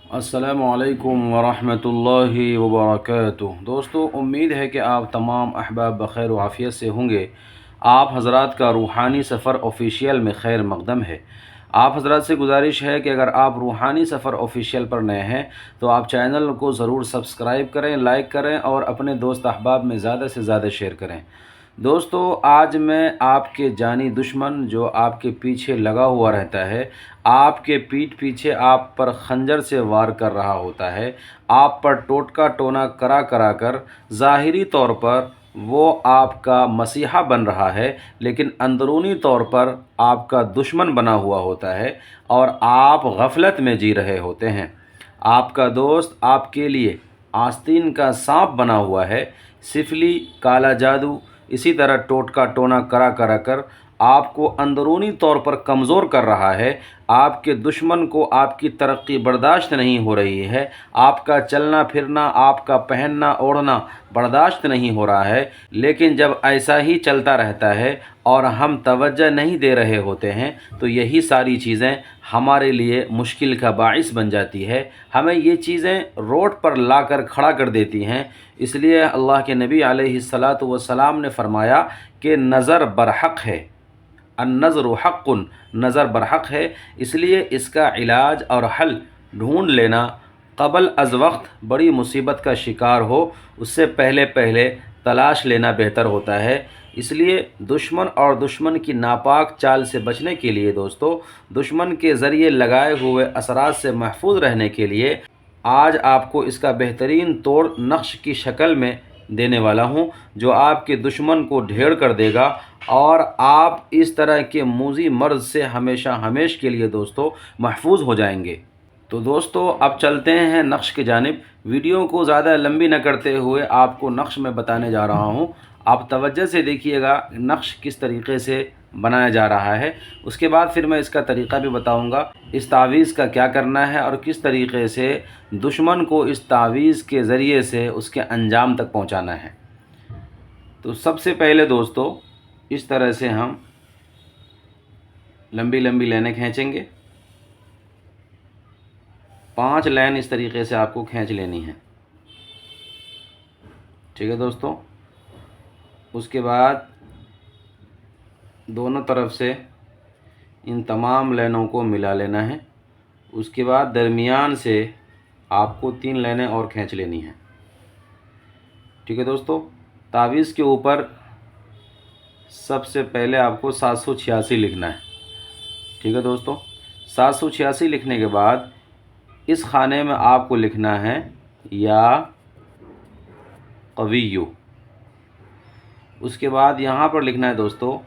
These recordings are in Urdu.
السلام علیکم ورحمۃ اللہ وبرکاتہ۔ دوستو، امید ہے کہ آپ تمام احباب بخیر و عافیت سے ہوں گے۔ آپ حضرات کا روحانی سفر آفیشیل میں خیر مقدم ہے۔ آپ حضرات سے گزارش ہے کہ اگر آپ روحانی سفر آفیشیل پر نئے ہیں تو آپ چینل کو ضرور سبسکرائب کریں، لائک کریں اور اپنے دوست احباب میں زیادہ سے زیادہ شیئر کریں۔ دوستو، آج میں آپ کے جانی دشمن جو آپ کے پیچھے لگا ہوا رہتا ہے، آپ کے پیٹھ پیچھے آپ پر خنجر سے وار کر رہا ہوتا ہے، آپ پر ٹوٹکا ٹونا کرا کرا کر ظاہری طور پر وہ آپ کا مسیحا بن رہا ہے، لیکن اندرونی طور پر آپ کا دشمن بنا ہوا ہوتا ہے اور آپ غفلت میں جی رہے ہوتے ہیں۔ آپ کا دوست آپ کے لیے آستین کا سانپ بنا ہوا ہے، سفلی، کالا جادو، اسی طرح ٹوٹکا ٹونا کرا کرا کر آپ کو اندرونی طور پر کمزور کر رہا ہے۔ آپ کے دشمن کو آپ کی ترقی برداشت نہیں ہو رہی ہے، آپ کا چلنا پھرنا، آپ کا پہننا اوڑھنا برداشت نہیں ہو رہا ہے، لیکن جب ایسا ہی چلتا رہتا ہے اور ہم توجہ نہیں دے رہے ہوتے ہیں تو یہی ساری چیزیں ہمارے لیے مشکل کا باعث بن جاتی ہے، ہمیں یہ چیزیں روڈ پر لا کر کھڑا کر دیتی ہیں۔ اس لیے اللہ کے نبی علیہ الصلاۃ والسلام نے فرمایا کہ نظر برحق ہے، النظر حق، نظر برحق ہے، اس لیے اس کا علاج اور حل ڈھونڈ لینا قبل از وقت بڑی مصیبت کا شکار ہو اس سے پہلے تلاش لینا بہتر ہوتا ہے۔ اس لیے دشمن اور دشمن کی ناپاک چال سے بچنے کے لیے دوستو، دشمن کے ذریعے لگائے ہوئے اثرات سے محفوظ رہنے کے لیے آج آپ کو اس کا بہترین توڑ نقش کی شکل میں دینے والا ہوں، جو آپ کے دشمن کو ڈھیر کر دے گا اور آپ اس طرح کے موذی مرض سے ہمیشہ کے لیے دوستو محفوظ ہو جائیں گے۔ تو دوستو، اب چلتے ہیں نقش کی جانب۔ ویڈیو کو زیادہ لمبی نہ کرتے ہوئے آپ کو نقش میں بتانے جا رہا ہوں، آپ توجہ سے دیکھیے گا نقش کس طریقے سے بنایا جا رہا ہے۔ اس کے بعد پھر میں اس کا طریقہ بھی بتاؤں گا، اس تعویذ کا کیا کرنا ہے اور کس طریقے سے دشمن کو اس تعویذ کے ذریعے سے اس کے انجام تک پہنچانا ہے۔ تو سب سے پہلے دوستو، اس طرح سے ہم لمبی لمبی لائنیں کھینچیں گے، 5 لائن اس طریقے سے آپ کو کھینچ لینی ہے، ٹھیک ہے دوستو۔ اس کے بعد دونوں طرف سے ان تمام لائنوں کو ملا لینا ہے۔ اس کے بعد درمیان سے آپ کو 3 لائنیں اور کھینچ لینی ہیں، ٹھیک ہے دوستو۔ تعویذ کے اوپر سب سے پہلے آپ کو 786 لکھنا ہے، ٹھیک ہے دوستو۔ 786 لکھنے کے بعد اس خانے میں آپ کو لکھنا ہے یا قویو۔ اس کے بعد یہاں پر لکھنا ہے دوستو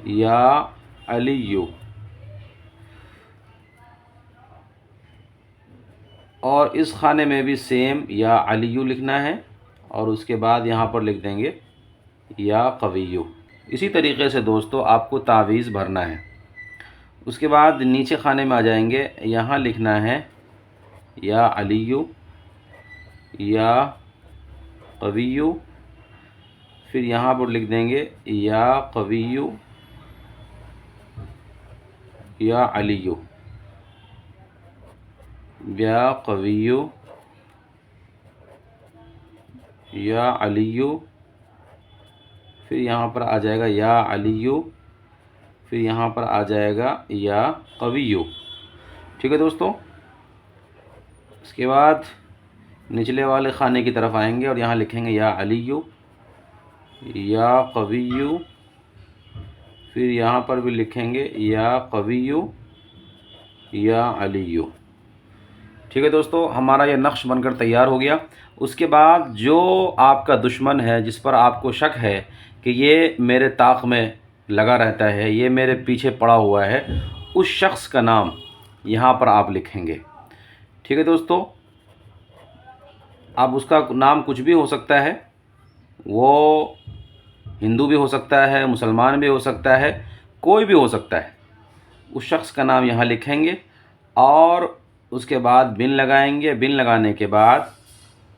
یا علیو، اور اس خانے میں بھی سیم یا علیو لکھنا ہے، اور اس کے بعد یہاں پر لکھ دیں گے یا قویو۔ اسی طریقے سے دوستو آپ کو تعویذ بھرنا ہے۔ اس کے بعد نیچے خانے میں آ جائیں گے، یہاں لکھنا ہے یا علیو یا قویو، پھر یہاں پر لکھ دیں گے یا قویو یا علیو، یا قویو یا علیو، پھر یہاں پر آ جائے گا یا علیو، پھر یہاں پر آ جائے گا یا قویو، ٹھیک ہے دوستو۔ اس کے بعد نچلے والے خانے کی طرف آئیں گے اور یہاں لکھیں گے یا علیو یا قویو، پھر یہاں پر بھی لکھیں گے یا قویو یا علیو، ٹھیک ہے دوستو۔ ہمارا یہ نقش بن کر تیار ہو گیا۔ اس کے بعد جو آپ کا دشمن ہے، جس پر آپ کو شک ہے کہ یہ میرے طاق میں لگا رہتا ہے، یہ میرے پیچھے پڑا ہوا ہے، اس شخص کا نام یہاں پر آپ لکھیں گے، ٹھیک ہے دوستو۔ اب اس کا نام کچھ بھی ہو سکتا ہے، وہ ہندو بھی ہو سکتا ہے، مسلمان بھی ہو سکتا ہے، کوئی بھی ہو سکتا ہے۔ اس شخص کا نام یہاں لکھیں گے اور اس کے بعد بن لگائیں گے۔ بن لگانے کے بعد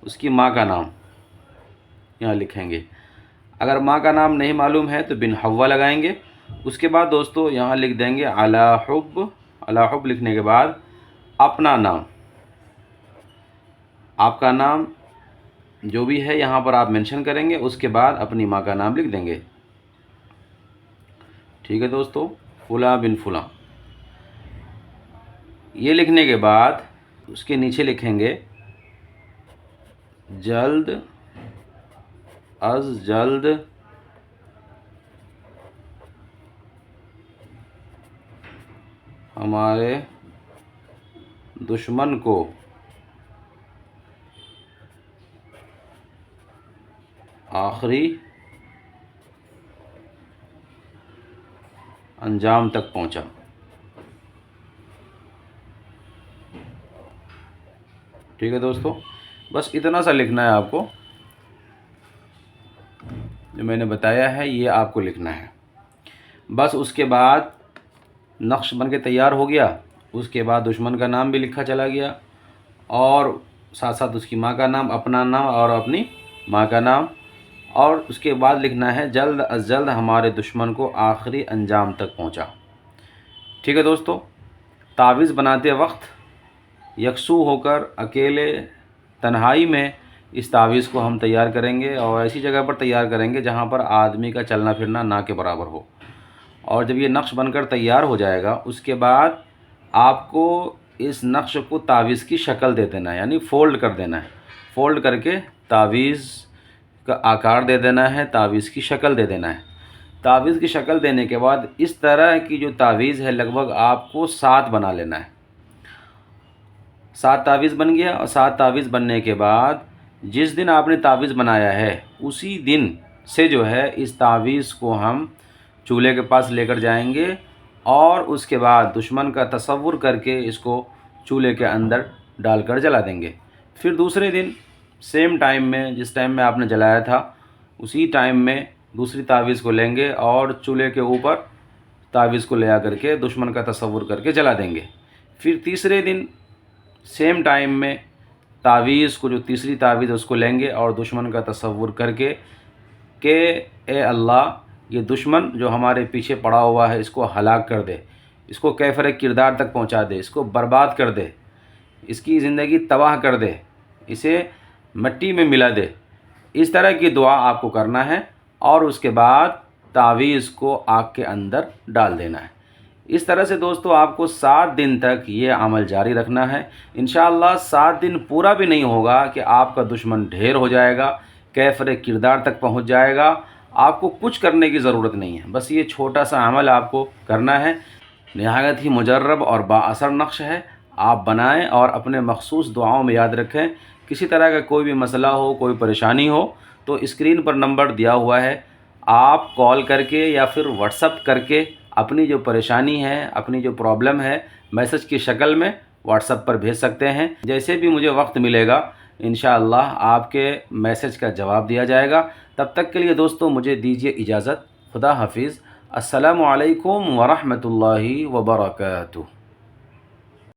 اس کی ماں کا نام یہاں لکھیں گے۔ اگر ماں کا نام نہیں معلوم ہے تو بن حوا لگائیں گے۔ اس کے بعد دوستو یہاں لکھ دیں گے علی حب۔ علی حب لکھنے کے بعد اپنا نام آپ کا نام جو بھی ہے یہاں پر آپ منشن کریں گے، اس کے بعد اپنی ماں کا نام لکھ دیں گے. ٹھیک ہے دوستو، فلاں بن فلاں. یہ لکھنے کے بعد اس کے نیچے لکھیں گے جلد از جلد ہمارے دشمن کو آخری انجام تک پہنچا. ٹھیک ہے دوستو، بس اتنا سا لکھنا ہے آپ کو. جو میں نے بتایا ہے یہ آپ کو لکھنا ہے. بس اس کے بعد نقش بن کے تیار ہو گیا. اس کے بعد دشمن کا نام بھی لکھا چلا گیا، اور ساتھ ساتھ اس کی ماں کا نام، اپنا نام اور اپنی ماں کا نام. اور اس کے بعد لکھنا ہے جلد از جلد ہمارے دشمن کو آخری انجام تک پہنچا. ٹھیک ہے دوستو، تعویذ بناتے وقت یکسو ہو کر اکیلے تنہائی میں اس تعویذ کو ہم تیار کریں گے، اور ایسی جگہ پر تیار کریں گے جہاں پر آدمی کا چلنا پھرنا نہ کے برابر ہو. اور جب یہ نقش بن کر تیار ہو جائے گا، اس کے بعد آپ کو اس نقش کو تعویذ کی شکل دے دینا ہے، یعنی فولڈ کر دینا ہے. فولڈ کر کے تعویذ کا آکار دے دینا ہے، تعویذ کی شکل دے دینا ہے. تعویذ کی شکل دینے کے بعد اس طرح کی جو تعویذ ہے لگ بھگ آپ کو 7 بنا لینا ہے. 7 تعویذ بن گیا، اور 7 تعویذ بننے کے بعد جس دن آپ نے تعویذ بنایا ہے اسی دن سے جو ہے اس تعویذ کو ہم چولہے کے پاس لے کر جائیں گے، اور اس کے بعد دشمن کا تصور کر کے اس کو چولہے کے اندر ڈال کر جلا دیں گے. پھر دوسرے دن سیم ٹائم میں، جس ٹائم میں آپ نے جلایا تھا اسی ٹائم میں دوسری تعویذ کو لیں گے اور چولہے کے اوپر تعویذ کو لے آ کر کے دشمن کا تصور کر کے جلا دیں گے. پھر تیسرے دن سیم ٹائم میں تعویذ کو، جو تیسری تعویذ اس کو لیں گے اور دشمن کا تصور کر کے کہ اے اللہ یہ دشمن جو ہمارے پیچھے پڑا ہوا ہے اس کو ہلاک کر دے، اس کو کیفر کردار تک پہنچا دے، اس کو برباد کر دے، اس کی زندگی تباہ کر دے، اسے مٹی میں ملا دے. اس طرح کی دعا آپ کو کرنا ہے، اور اس کے بعد تعویذ کو آگ کے اندر ڈال دینا ہے. اس طرح سے دوستو آپ کو 7 دن تک یہ عمل جاری رکھنا ہے. انشاءاللہ 7 دن پورا بھی نہیں ہوگا کہ آپ کا دشمن ڈھیر ہو جائے گا، کیفر کردار تک پہنچ جائے گا. آپ کو کچھ کرنے کی ضرورت نہیں ہے، بس یہ چھوٹا سا عمل آپ کو کرنا ہے. نہایت ہی مجرب اور با اثر نقش ہے. آپ بنائیں اور اپنے مخصوص دعاؤں میں یاد رکھیں. کسی طرح کا کوئی بھی مسئلہ ہو، کوئی پریشانی ہو تو اسکرین پر نمبر دیا ہوا ہے، آپ کال کر کے یا پھر واٹس اپ کر کے اپنی جو پریشانی ہے، اپنی جو پرابلم ہے میسج کی شکل میں واٹس اپ پر بھیج سکتے ہیں. جیسے بھی مجھے وقت ملے گا انشاءاللہ آپ کے میسج کا جواب دیا جائے گا. تب تک کے لیے دوستو مجھے دیجیے اجازت. خدا حافظ. السلام علیکم ورحمۃ اللہ وبرکاتہ.